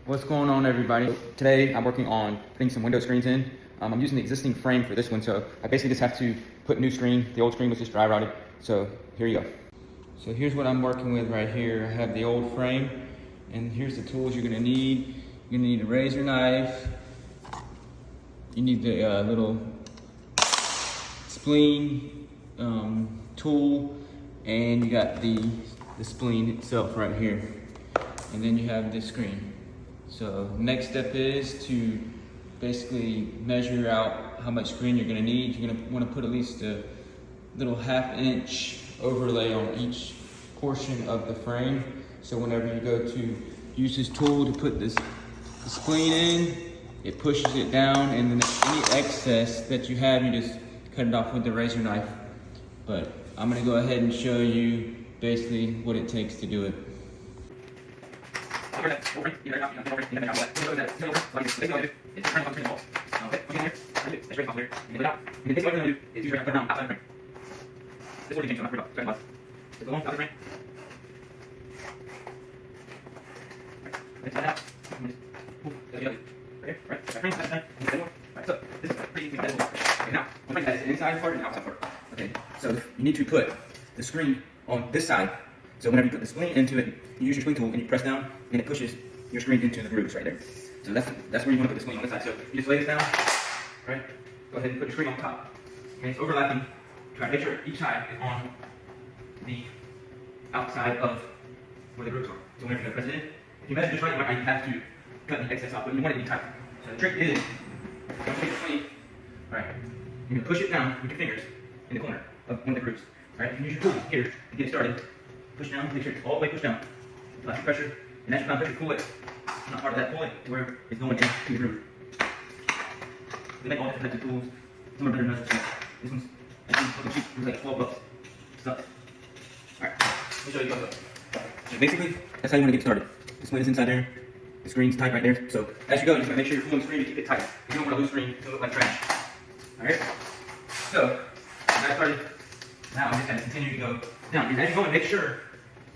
What's going on, everybody? Today I'm working on putting some window screens in. I'm using the existing frame for this one, so I basically just have to put a new screen. The old screen was just dry rotted, so here you go. So here's what I'm working with right here. I have the old frame, and here's the tools you're gonna need. You're gonna need a razor knife. You need the little spleen tool, and you got the spleen itself right here. And then you have this screen. So next step is to basically measure out how much screen you're gonna need. You're gonna wanna put at least a little 1/2 inch overlay on each portion of the frame. So whenever you go to use this tool to put the spleen in, it pushes it down, and then any excess that you have, you just cut it off with the razor knife. But I'm gonna go ahead and show you basically what it takes to do it. Inside part and outside part. Okay, so you need to put the screen on this side. So whenever you put the spleen into it, you use your spleen tool and you press down, and it pushes your screen into the grooves right there. So that's where you want to put the spleen on this side. So you just lay this down, right? Go ahead and put your screen on top. Okay, it's overlapping. Try to make sure each side is on the outside of where the grooves are. So whenever you press it in, if you measure just right, you might have to cut the excess off, but you want it to be tight. So the trick is, don't take the spleen, right? You're gonna push it down with your fingers in the corner of one of the grooves. Right? You can use your tool here to get it started. Push down, make sure it's all the way pushed down. Apply some pressure, and as you apply pressure, pull it. It's not part of that, pull it to where it's going into the groove. They make all different types of tools. Some are better than others. This one's looking cheap. It was like $12. Sucks. Alright, let me show you what's up. So basically, that's how you want to get started. The spleen is inside there. The screen's tight right there. So as you go, you just gotta make sure you're pulling the screen to keep it tight. You don't want to lose screen to look like trash. Alright? So, I started. Now I'm just going to continue to go down. And as you go, make sure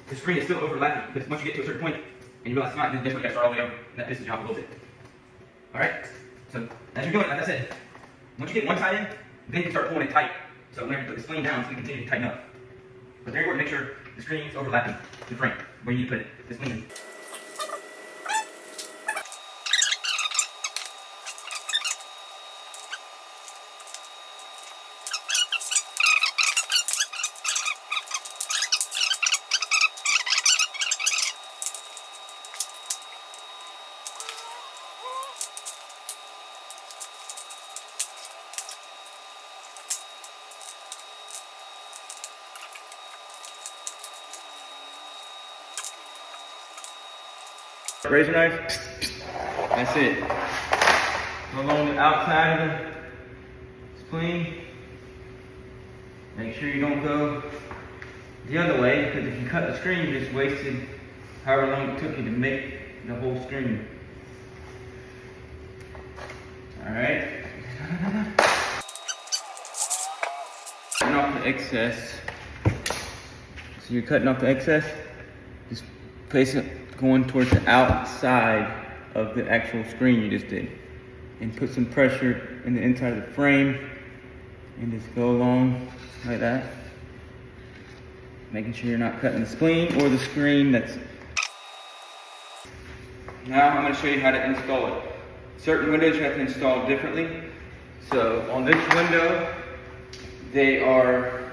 the screen is still overlapping, because once you get to a certain point and you realize it's not, then that's when you got to start all the way over, and that pisses you off a little bit. Alright? So as you're going, like I said, once you get one side in, then you start pulling it tight. So whenever you put the spleen down, so you continue to tighten up. But very important to make sure the screen is overlapping the frame where you need to put it, the spleen. Razor knife, that's it. Along the outside of the spleen, make sure you don't go the other way, because if you cut the screen, you just wasted however long it took you to make the whole screen. Alright. Cutting off the excess. So you're cutting off the excess, just place it going towards the outside of the actual screen you just did, and put some pressure in the inside of the frame, and just go along like that, making sure you're not cutting the spleen or the screen. Now I'm going to show you how to install it. Certain windows you have to install differently. So on this window, they are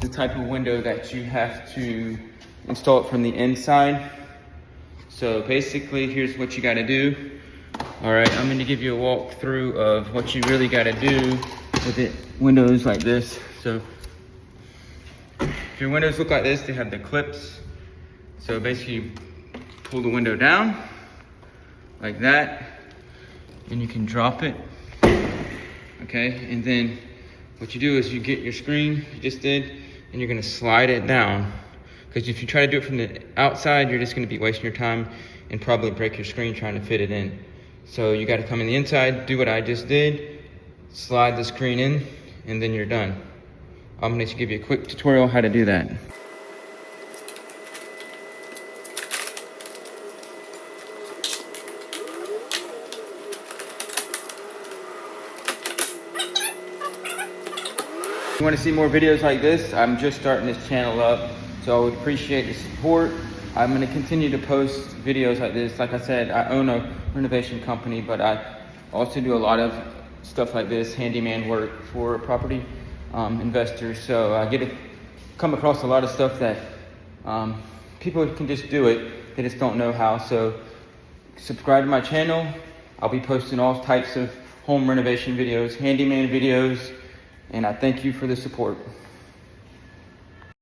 the type of window that you have to install it from the inside. So basically, here's what you gotta do. All right, I'm gonna give you a walkthrough of what you really gotta do with it. Windows like this. So if your windows look like this, they have the clips. So basically, you pull the window down like that, and you can drop it. Okay, and then what you do is you get your screen you just did, and you're gonna slide it down. Because if you try to do it from the outside, you're just going to be wasting your time and probably break your screen trying to fit it in. So you got to come in the inside, do what I just did, slide the screen in, and then you're done. I'm going to give you a quick tutorial how to do that. you want to see more videos like this, I'm just starting this channel up, so I would appreciate the support. I'm going to continue to post videos like this. Like I said, I own a renovation company, but I also do a lot of stuff like this, handyman work for property investors. So I get to come across a lot of stuff that people can just do it. They just don't know how. So subscribe to my channel. I'll be posting all types of home renovation videos, handyman videos, and I thank you for the support.